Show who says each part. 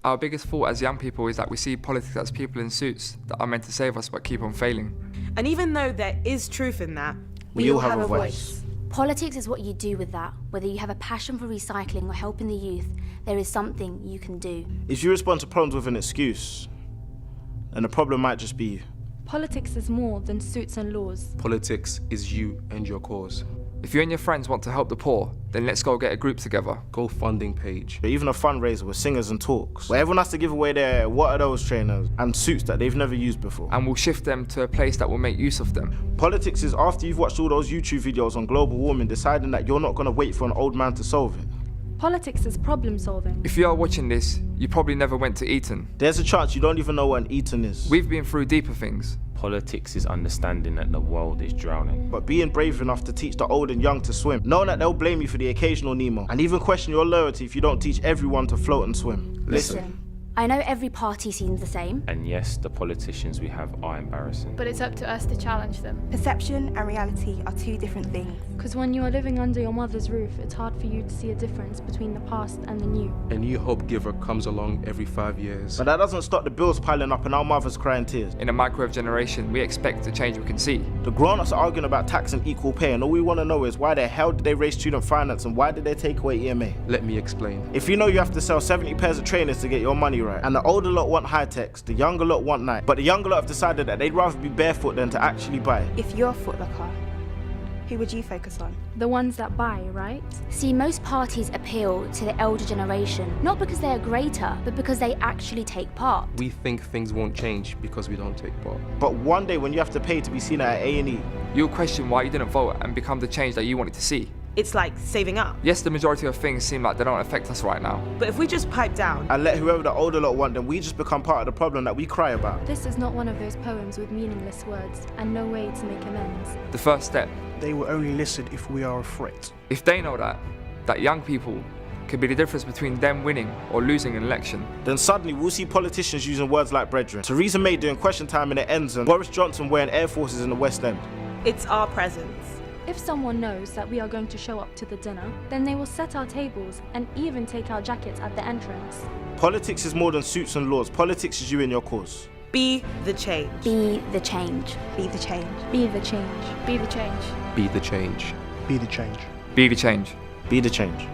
Speaker 1: Our biggest fault as young people is that we see politics as people in suits that are meant to save us but keep on failing.
Speaker 2: And even though there is truth in that,
Speaker 3: we all have a voice.
Speaker 4: Politics is what you do with that. Whether you have a passion for recycling or helping the youth, there is something you can do.
Speaker 3: If you respond to problems with an excuse, then the problem might just be you.
Speaker 5: Politics is more than suits and laws.
Speaker 6: Politics is you and your cause.
Speaker 1: If you and your friends want to help the poor, then let's go get a group together.
Speaker 6: GoFunding page.
Speaker 3: Even a fundraiser with singers and talks, where everyone has to give away their what are those trainers and suits that they've never used before.
Speaker 1: And we'll shift them to a place that will make use of them.
Speaker 3: Politics is after you've watched all those YouTube videos on global warming, deciding that you're not going to wait for an old man to solve it.
Speaker 5: Politics is problem solving.
Speaker 1: If you are watching this, you probably never went to Eton.
Speaker 3: There's a chance you don't even know what an Eton is.
Speaker 1: We've been through deeper things.
Speaker 7: Politics is understanding that the world is drowning.
Speaker 3: But being brave enough to teach the old and young to swim, knowing that they'll blame you for the occasional Nemo, and even question your loyalty if you don't teach everyone to float and swim. Listen.
Speaker 4: I know every party seems the same.
Speaker 7: And yes, the politicians we have are embarrassing.
Speaker 8: But it's up to us to challenge them.
Speaker 9: Perception and reality are two different things.
Speaker 5: Because when you are living under your mother's roof, it's hard for you to see a difference between the past and the new.
Speaker 6: A new hope giver comes along every 5 years.
Speaker 3: But that doesn't stop the bills piling up and our mothers crying tears.
Speaker 1: In a microwave generation, we expect the change we can see.
Speaker 3: The grown-ups are arguing about tax and equal pay, and all we want to know is why the hell did they raise student finance and why did they take away EMA?
Speaker 6: Let me explain.
Speaker 3: If you know you have to sell 70 pairs of trainers to get your money right, and the older lot want high-techs, the younger lot want Nike, but the younger lot have decided that they'd rather be barefoot than to actually buy it.
Speaker 9: If you're a footlocker, who would you focus on?
Speaker 5: The ones that buy, right?
Speaker 4: See, most parties appeal to the elder generation, not because they are greater, but because they actually take part.
Speaker 6: We think things won't change because we don't take part.
Speaker 3: But one day when you have to pay to be seen at A&E,
Speaker 1: You'll question why you didn't vote and become the change that you wanted to see.
Speaker 2: It's like saving up.
Speaker 1: Yes, the majority of things seem like they don't affect us right now.
Speaker 2: But if we just pipe down
Speaker 3: and let whoever the older lot want, then we just become part of the problem that we cry about.
Speaker 5: This is not one of those poems with meaningless words and no way to make amends.
Speaker 1: The first step.
Speaker 10: They will only listen if we are a threat.
Speaker 1: If they know that young people could be the difference between them winning or losing an election,
Speaker 3: then suddenly we'll see politicians using words like brethren, Theresa May doing question time in the ends, and Boris Johnson wearing Air Forces in the West End.
Speaker 2: it's our presence.
Speaker 5: If someone knows that we are going to show up to the dinner, then they will set our tables and even take our jackets at the entrance.
Speaker 3: Politics is more than suits and laws. Politics is you and your cause.
Speaker 2: Be the change.
Speaker 4: Be the change.
Speaker 9: Be the change.
Speaker 5: Be the change.
Speaker 8: Be the change.
Speaker 6: Be the change.
Speaker 10: Be the change.
Speaker 1: be the change.
Speaker 3: Be the change.